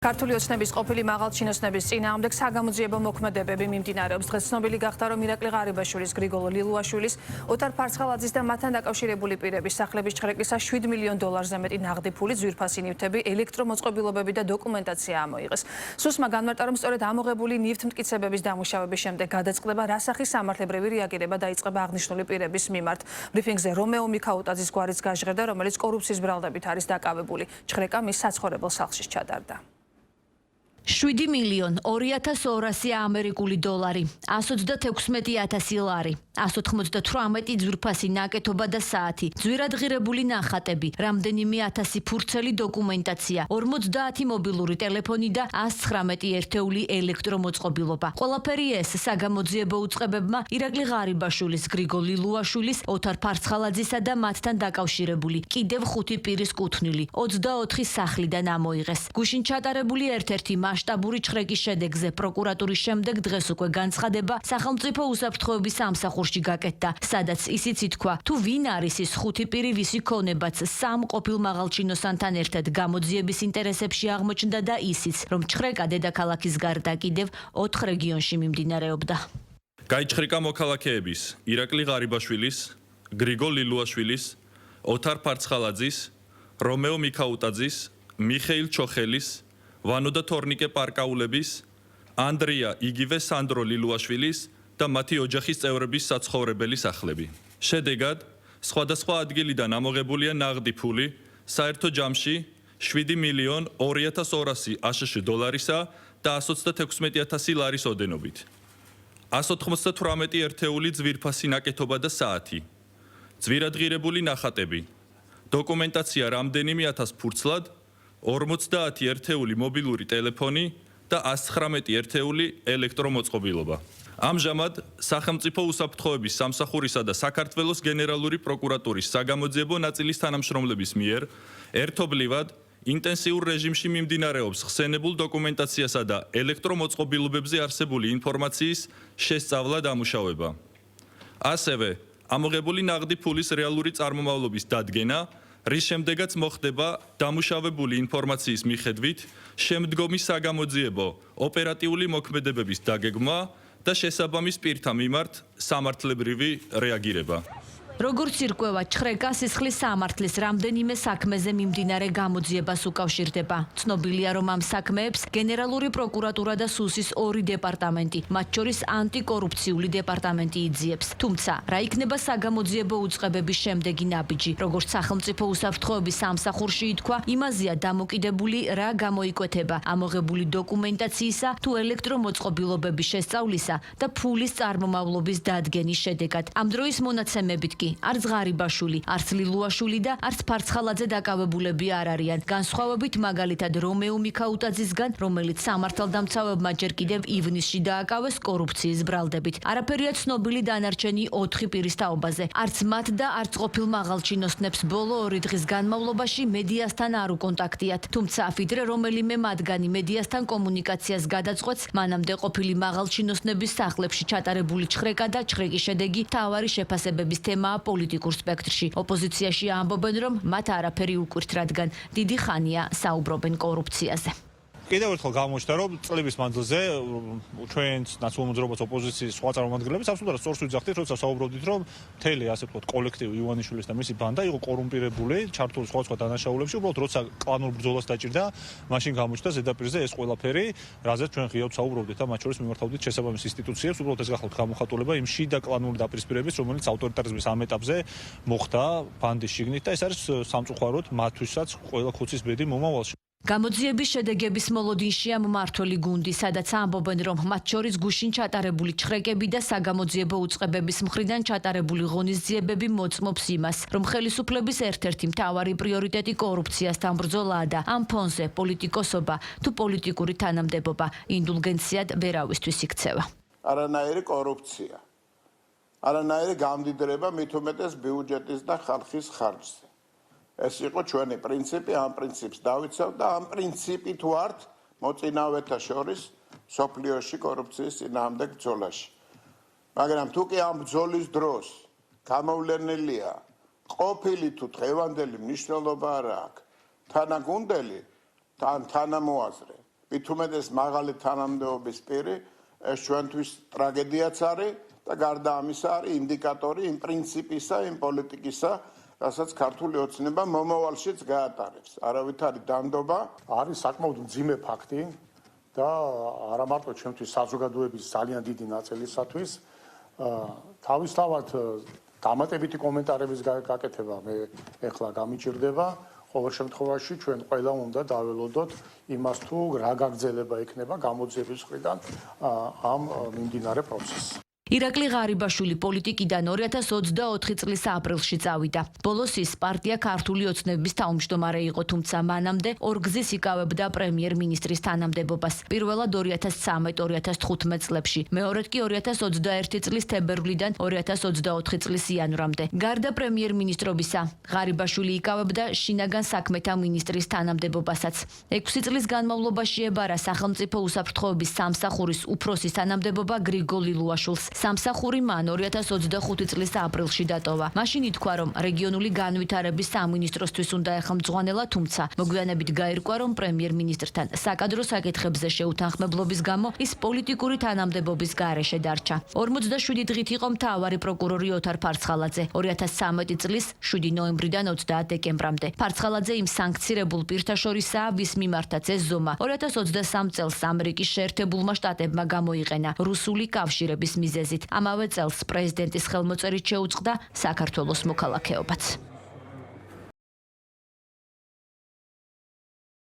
ქართული ოცნების ყოფილი მაღალჩინოსნების წინააღმდეგ საგამოძიებო მოქმედებები მიმდინარეობს. დღეს ცნობილი გახდა, რომ ირაკლი ღარიბაშვილის, გრიგოლ ლილუაშვილის, ოთარ ფარცხალაძის და მათთან დაკავშირებული პირების სახლების ჩხრეკისას $7 მილიონ მეტი ნაღდი ფული, ძვირფასი ნივთები, ელექტრომოწყობილობები და დოკუმენტაცია ამოიღეს. სუსმა განმარტა, რომ სწორედ ამოღებული ნივთმტკიცებების დამუშავების შემდეგ გადაწყდება, რა სახის სამართლებრივი რეაგირება დაიწყება აღნიშნული პირების მიმართ. ბრიფინგზე რომეო მიქაუტაძის გვარიც გაჟღერდა, რომელიც კორუფციის ბრალდებით არის დაკავებული. ჩხრეკა მის საცხოვრებელ სახლში ჩატარდა. $7 მილიონ 2,200 ამერიკული დოლარი, 126,000 ლარი, 198 ძვირფასი ნაკეთობა და საათი, ძვირადღირებული ნახატები, რამდენიმე 1000 ფურცელი დოკუმენტაცია, 50 მობილური ტელეფონი და 119 ერთეული ელექტრომოწყობილობა. ყველაფერი ეს საგამოძიებო უწყებებმა ირაკლი ღარიბაშვილის, გრიგოლ ლილუაშვილის, ოთარ ფარცხალაძისა და მათთან დაკავშირებული კიდევ 5 პირის კუთვნილი 24 სახლიდან ამოიღეს. გუშინ ჩატარებული ერთ-ერთი მასშტაბური ჩხრეკის შედეგზე პროკურატურის შემდეგ დღეს უკვე განცხადება სახელმწიფო უსაფრთხოების სამსახურში გაკეთდა, სადაც ისიც ითქვა, თუ ვინ არის ის 5 პირი, ვისი ქონებაც სამ ყოფილ მაღალჩინოსანთან ერთად გამოძიების ინტერესებში აღმოჩნდა და ისიც, რომ ჩხრეკა დედაქალაქის გარდა კიდევ 4 რეგიონში მიმდინარეობდა. გაიჩხრიკა მოქალაქეების ირაკლი ღარიბაშვილის, გრიგოლ ლილუაშვილის, ოთარ ფარცხალაძის, რომეო მიქაუტაძის, მიხეილ ჩოხელის, ვანო და თორნიკე პარკაულების, ანდრია იგივე სანდრო ლილუაშვილის და მათი ოჯახის წევრების საცხოვრებელი სახლები. შედეგად, სხვადასხვა ადგილიდან ამოღებულია ნაღდი ფული, საერთო ჯამში $7 მილიონ 2,200 აშშ დოლარისა და 126,000 ლარის ოდენობით. 198 ერთეული ძვირფასი ნაკეთობა და საათი, ძვირადღირებული ნახატები, დოკუმენტაცია რამდენიმე 1000 ფურცლად, 50 ერთეული მობილური ტელეფონი და 119 ერთეული ელექტრომოწყობილობა. ამჟამად სახელმწიფო უსაფრთხოების სამსახურისა და საქართველოს გენერალური პროკურატურის საგამოძიებო ნაწილის თანამშრომლების მიერ ერთობლივად ინტენსიურ რეჟიმში მიმდინარეობს ხსენებულ დოკუმენტაციასა და ელექტრომოწყობილობებზე არსებული ინფორმაციის შესწავლა დამუშავება. ასევე ამოღებული ნაღდი ფულის რეალური წარმომავლობის დადგენა, რის შემდეგაც მოხდება დამუშავებული ინფორმაციის მიხედვით შემდგომი საგამოძიებო ოპერატიული მოქმედებების დაგეგმვა და შესაბამის პირთა მიმართ სამართლებრივი რეაგირება. როგორც ირკვევა, ჩხრეკა სისხლის სამართლის რამდენიმე საქმეზე მიმდინარე გამოძიებას უკავშირდება. ცნობილია, რომ ამ საქმეებს გენერალური პროკურატურა და სუსის 2 დეპარტამენტი, მათ შორის ანტიკორუფციული დეპარტამენტი იძიებს. თუმცა, რა იქნება საგამოძიებო უწყებების შემდეგი ნაბიჯი, როგორც სახელმწიფო უსაფრთხოების სამსახურში ითქვა, იმაზეა დამოკიდებული, რა გამოიკვეთება ამოღებული დოკუმენტაციისა თუ ელექტრომოწყობილობების შესწავლისა და ფულის წარმომავლობის დადგენის შედეგად. ამ დროის მონაცემებით არც ღარიბაშვილი, არც ლილუაშვილი და არც ფარცხალაძე დაკავებულები არ არიან. განსხვავებით მაგალითად რომეო მიქაუტაძისგან, რომელიც სამართალდამცავებმა ჯერ კიდევ ივნისში დააკავეს კორუფციის ბრალდებით. არაფერია ცნობილი დანარჩენი 4 პირის თაობაზე. არც მათ და არც ყოფილ მაღალჩინოსნებს ბოლო 2 დღის განმავლობაში მედიასთან არ უკონტაქტიათ. თუმცა ვიდრე რომელიმე მათგანი მედიასთან კომუნიკაციას გადაწყვეტს, მანამდე ყოფილი მაღალჩინოსნების სახლებში ჩატარებული ჩხრეკა და ჩხრეკის შედეგი მთავარი შეფასებების თემაა პოლიტიკურ სპექტრში. ოპოზიციაში ამბობენ, რომ მათ არაფერი უკვირთ, რადგან დიდი ხანია საუბრობენ კორუფციაზე. კიდევ ერთხელ გამოჩნდა, რომ წლების მანძილზე ჩვენს ნაციონალურ მოძრაობის ოპოზიციის სხვა წარმომადგენლებს აბსოლუტურად სწორს ვიძახდით, როცა საუბრობდით, რომ მთელი ასე ვთქვათ კოლექტივი ივანიშვილის და მისი ბანდა იყო კორუმპირებული, ჩართული სხვადასხვა დანაშაულებში, უბრალოდ როცა კლანურ ბრძოლას დაჭირდა, მაშინ გამოჩნდა ზედაპირზე ეს ყველაფერი, რაზეც ჩვენ ღიად საუბრობდით და მათ შორის მიმართავდით შესაბამის ინსტიტუციებს, უბრალოდ ეს გახლავთ გამოხატულება იმ შიდა კლანური დაპირისპირების, რომელიც ავტორიტარიზმის ამ ეტაპზე მოხდა ბანდის შიგნით და ეს არის სამწუხაროდ მათთვისაც ყველა ხუცის ბედი მომავალში. გამოძიების შედეგების მოლოდინშია მმართველი გუნდი, სადაც ამბობენ, რომ მათ შორის გუშინ ჩატარებული ჩხრეკები და საგამოძიებო უწყებების მხრიდან ჩატარებული ღონისძიებები მოწმობს იმას, რომ ხელისუფლების ერთ-ერთი მთავარი პრიორიტეტი კორუფციასთან ბრძოლაა და ამ ფონზე პოლიტიკოსობა თუ პოლიტიკური თანამდებობა ინდულგენციად ვერავისთვის იქცევა. არანაირი კორუფცია, არანაირი გამდიდრება მით უმეტეს ბიუჯეტის და ხალხის ხარჯზე. ეს იყო ჩვენი პრინციპი, ამ პრინციპს დავიცავ და ამ პრინციპით ვართ მოწინავეთა შორის სოფლიოში კორუფციის წინააღმდეგ ბრძოლაში. მაგრამ თუ კი ამ ბრძოლის დროს გამოვლენილია ყოფილი თუ დღევანდელი მნიშვნელობა არ აქვს თანაგუნდელი, თანამოაზრე მით უმეტეს მაღალი თანამდებობის პირი, ეს ჩვენთვის ტრაგედიაც არის და გარდა ამისა არის ინდიკატორი იმ პრინციპისა, იმ პოლიტიკისა, რასაც ქართული ოცნება მომავალშიც გაატარებს. არავით არის დანდობა, არის საკმაოდ მძიმე ფაქტი და არა მარტო ჩემთვის საზოგადოების ძალიან დიდი ნაწილისათვის, თავისთავად დამატებითი კომენტარების გაკეთება მე ეხლა გამიჭირდება. ყოველ შემთხვევაში ჩვენ ყველა უნდა დაველოდოთ იმას თუ რა გაგრძელება ექნება გამოძიების მხრიდან ამ მიმდინარე პროცესს. ირაკლი ღარიბაშვილი პოლიტიკიდან 2024 წლის აპრილში წავიდა. ბოლოს ის პარტია ქართული ოცნების თავმჯდომარე იყო, თუმცა მანამდე ორგზის იკავებდა პრემიერ-მინისტრის თანამდებობას. პირველად 2013-2015 წლებში, მეორედ კი 2021 წლის თებერვლიდან 2024 წლის იანვრამდე. გარდა პრემიერ-მინისტრობისა, ღარიბაშვილი იკავებდა შინაგან საქმეთა მინისტრის თანამდებობასაც. 6 წლის განმავლობაში ებარა სახელმწიფო უსაფრთხოების სამსახურის უფროსის თანამდებობა გრიგოლ ლილუაშვილს. სამსახური მან 2025 წლის აპრილში დატოვა. მაშინ ითქვა, რომ რეგიონული განვითარების სამინისტროსთვის უნდა ეხმძღვანელა, თუმცა მოგვიანებით გაირკვა, რომ პრემიერ-მინისტრთან საკადრო საკითხებზე შეუთანხმებლობის გამო ის პოლიტიკური თანამდებობის გარეშე დარჩა. 47 დღით იყო მთავარი პროკურორი ოთარ ფარცხალაძე 2013 წლის 7 ნოემბრიდან 30 დეკემბრამდე. ფარცხალაძე იმ სანქცირებულ პირთა შორისაა, ვის მიმართაც ეს ზომა 2023 წელს ამერიკის შეერთებულმა შტატებმა გამოიყენა რუსული კავშირების მიზეზით. ამავე წელს პრეზიდენტის ხელმოწერით შეუწყდა საქართველოს მოქალაქეობაც.